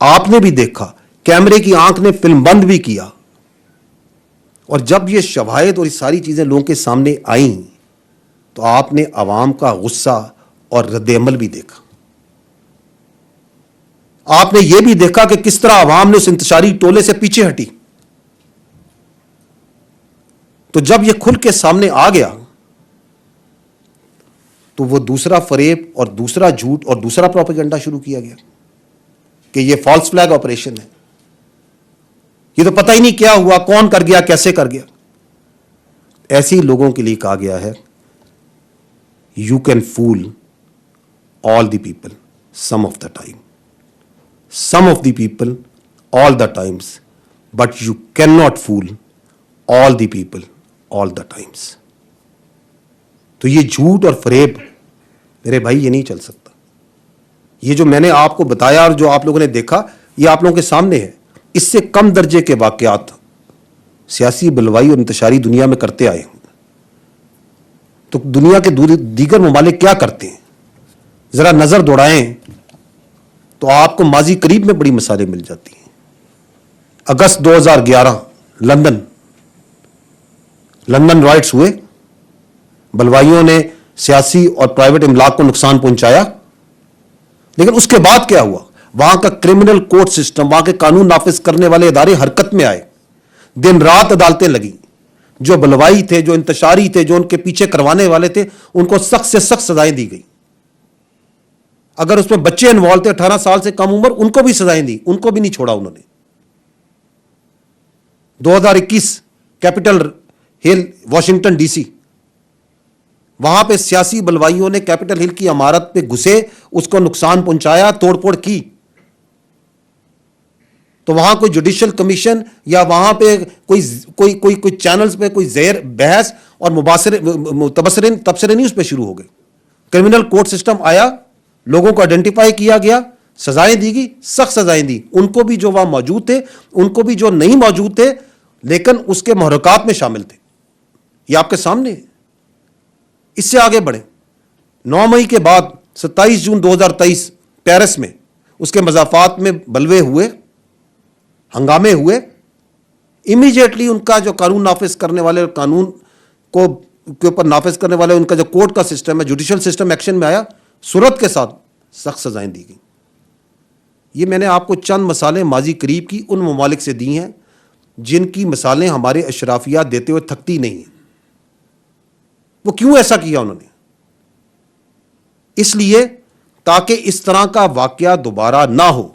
آپ نے بھی دیکھا, کیمرے کی آنکھ نے فلم بند بھی کیا, اور جب یہ شواہد اور یہ ساری چیزیں لوگوں کے سامنے آئیں تو آپ نے عوام کا غصہ اور رد عمل بھی دیکھا. آپ نے یہ بھی دیکھا کہ کس طرح عوام نے اس انتشاری ٹولے سے پیچھے ہٹی. تو جب یہ کھل کے سامنے آ گیا تو وہ دوسرا فریب اور دوسرا جھوٹ اور دوسرا پروپیگنڈا شروع کیا گیا کہ یہ فالس فلیگ آپریشن ہے, یہ تو پتہ ہی نہیں کیا ہوا, کون کر گیا, کیسے کر گیا. ایسے لوگوں کے لیے کہا گیا ہے you can fool all the people some of the time, some of the people all the times, but you can not fool all the people all the times. تو یہ جھوٹ اور فریب میرے بھائی یہ نہیں چل سکتا. یہ جو میں نے آپ کو بتایا اور جو آپ لوگوں نے دیکھا یہ آپ لوگوں کے سامنے ہے. اس سے کم درجے کے واقعات سیاسی بلوائی اور انتشاری دنیا میں کرتے آئے ہیں. تو دنیا کے دیگر ممالک کیا کرتے ہیں ذرا نظر دوڑائیں تو آپ کو ماضی قریب میں بڑی مثالیں مل جاتی ہیں. اگست 2011 لندن رائٹس ہوئے, بلوائیوں نے سیاسی اور پرائیویٹ املاک کو نقصان پہنچایا, لیکن اس کے بعد کیا ہوا؟ وہاں کا کرمنل کورٹ سسٹم, وہاں کے قانون نافذ کرنے والے ادارے حرکت میں آئے, دن رات عدالتیں لگیں. جو بلوائی تھے, جو انتشاری تھے, جو ان کے پیچھے کروانے والے تھے, ان کو سخت سے سخت سزائیں دی گئی. اگر اس میں بچے انوالو تھے 18 سال سے کم عمر, ان کو بھی سزائیں دی, ان کو بھی نہیں چھوڑا انہوں نے. 2021 کیپٹل ہل واشنگٹن ڈی سی, وہاں پہ سیاسی بلوائیوں نے کیپٹل ہل کی عمارت پہ گھسے, اس کو نقصان پہنچایا, توڑ پھوڑ کی. تو وہاں کوئی جوڈیشل کمیشن یا وہاں پہ کوئی چینلز پہ کوئی زیر بحث اور تبصرے نہیں اس پہ شروع ہو گئے. کرمنل کورٹ سسٹم آیا, لوگوں کو آئیڈینٹیفائی کیا گیا, سزائیں دی گئی, سخت سزائیں دی. ان کو بھی جو وہاں موجود تھے, ان کو بھی جو نہیں موجود تھے لیکن اس کے محرکات میں شامل تھے. یہ آپ کے سامنے ہے. اس سے آگے بڑھیں. 9 مئی کے بعد 27 جون 2023 پیرس میں اس کے مضافات میں بلوے ہوئے, ہنگامے ہوئے. امیجیٹلی ان کا جو قانون نافذ کرنے والے, قانون کو کے اوپر نافذ کرنے والے, ان کا جو کورٹ کا سسٹم ہے, جوڈیشل سسٹم ایکشن میں آیا, صورت کے ساتھ سخت سزائیں دی گئیں. یہ میں نے آپ کو چند مثالیں ماضی قریب کی ان ممالک سے دی ہیں جن کی مثالیں ہمارے اشرافیات دیتے ہوئے تھکتی نہیں ہیں. وہ کیوں ایسا کیا انہوں نے؟ اس لیے تاکہ اس طرح کا واقعہ دوبارہ نہ ہو,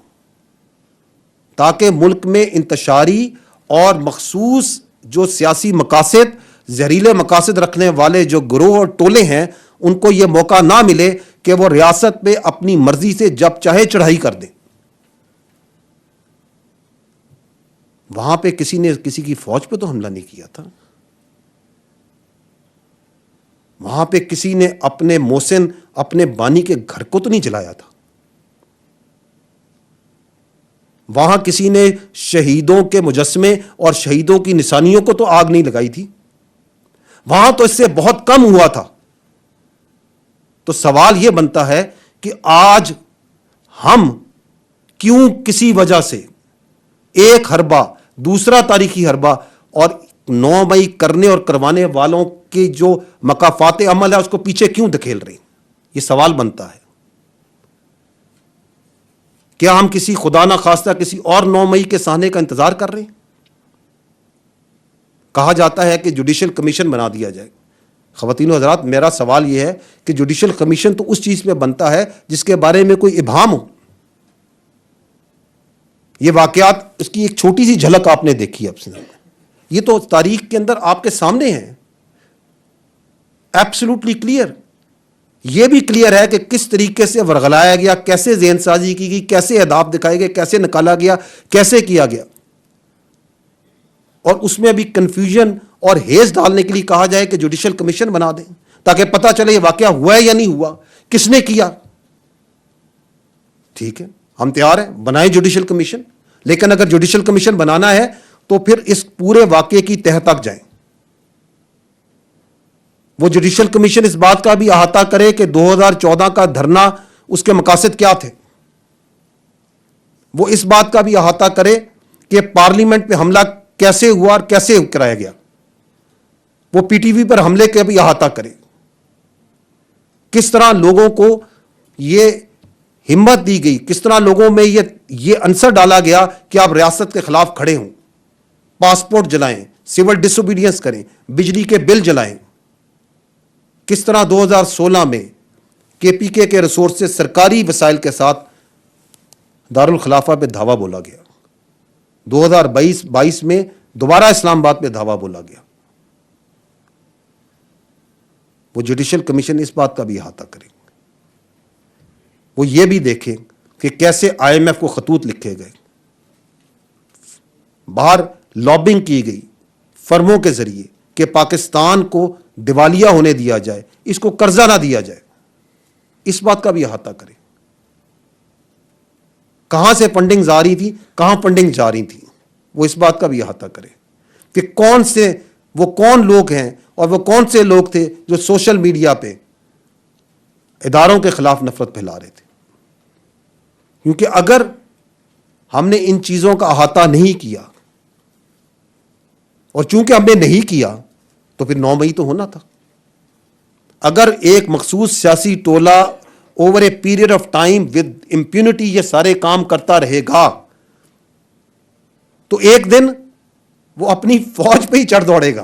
تاکہ ملک میں انتشاری اور مخصوص جو سیاسی مقاصد, زہریلے مقاصد رکھنے والے جو گروہ اور ٹولے ہیں, ان کو یہ موقع نہ ملے کہ وہ ریاست پہ اپنی مرضی سے جب چاہے چڑھائی کر دیں. وہاں پہ کسی نے کسی کی فوج پہ تو حملہ نہیں کیا تھا. وہاں پہ کسی نے اپنے محسن, اپنے بانی کے گھر کو تو نہیں جلایا تھا. وہاں کسی نے شہیدوں کے مجسمے اور شہیدوں کی نشانیوں کو تو آگ نہیں لگائی تھی. وہاں تو اس سے بہت کم ہوا تھا. تو سوال یہ بنتا ہے کہ آج ہم کیوں کسی وجہ سے ایک حربہ, دوسرا تاریخی حربہ, اور 9 مئی کرنے اور کروانے والوں کی جو مقافات عمل ہے اس کو پیچھے کیوں دھکیل رہے ہیں؟ یہ سوال بنتا ہے. کیا ہم کسی خدا نہ خواستہ کسی اور 9 مئی کے سہنے کا انتظار کر رہے ہیں؟ کہا جاتا ہے کہ جوڈیشل کمیشن بنا دیا جائے. خواتین و حضرات, میرا سوال یہ ہے کہ جوڈیشل کمیشن تو اس چیز پہ بنتا ہے جس کے بارے میں کوئی ابہام ہو. یہ واقعات, اس کی ایک چھوٹی سی جھلک آپ نے دیکھی اب سے, یہ تو تاریخ کے اندر آپ کے سامنے ہیں, ایبسولوٹلی کلیئر. یہ بھی کلیئر ہے کہ کس طریقے سے ورغلایا گیا, کیسے ذہن سازی کی گئی, کیسے اہداف دکھائے گئے, کیسے نکالا گیا, کیسے کیا گیا. اور اس میں بھی کنفیوژن اور ہیز ڈالنے کے لیے کہا جائے کہ جوڈیشل کمیشن بنا دیں تاکہ پتہ چلے یہ واقعہ ہوا ہے یا نہیں ہوا, کس نے کیا. ٹھیک ہے, ہم تیار ہیں, بنائیں جوڈیشل کمیشن, لیکن اگر جوڈیشل کمیشن بنانا ہے تو پھر اس پورے واقعے کی تہہ تک جائیں. وہ جوڈیشل کمیشن اس بات کا بھی احاطہ کرے کہ 2014 کا دھرنا, اس کے مقاصد کیا تھے, وہ اس بات کا بھی احاطہ کرے کہ پارلیمنٹ پہ حملہ کیسے ہوا اور کیسے کرایا گیا. وہ پی ٹی وی پر حملے کا بھی احاطہ کرے. کس طرح لوگوں کو یہ ہمت دی گئی, کس طرح لوگوں میں یہ عنصر ڈالا گیا کہ آپ ریاست کے خلاف کھڑے ہوں, پاسپورٹ جلائیں, سول ڈس اوبیڈینس کریں, بجلی کے بل جلائیں. کس طرح 2016 میں کے پی کے ریسورسز سرکاری وسائل کے ساتھ دارالخلافہ پہ دھاوا بولا گیا. 2022 میں دوبارہ اسلام آباد پہ دھاوا بولا گیا. وہ جوڈیشل کمیشن اس بات کا بھی احاطہ کریں. وہ یہ بھی دیکھیں کہ کیسے آئی ایم ایف کو خطوط لکھے گئے, باہر لابنگ کی گئی فرموں کے ذریعے کہ پاکستان کو دیوالیہ ہونے دیا جائے, اس کو قرضہ نہ دیا جائے. اس بات کا بھی احاطہ کریں. کہاں سے فنڈنگ آ رہی تھی, کہاں فنڈنگ جا رہی تھی, وہ اس بات کا بھی احاطہ کریں کہ کون لوگ ہیں اور وہ کون سے لوگ تھے جو سوشل میڈیا پہ اداروں کے خلاف نفرت پھیلا رہے تھے. کیونکہ اگر ہم نے ان چیزوں کا احاطہ نہیں کیا, اور چونکہ ہم نے نہیں کیا, تو پھر 9 مئی تو ہونا تھا. اگر ایک مخصوص سیاسی ٹولہ over a period of time with impunity یہ سارے کام کرتا رہے گا, تو ایک دن وہ اپنی فوج پہ ہی چڑھ دوڑے گا.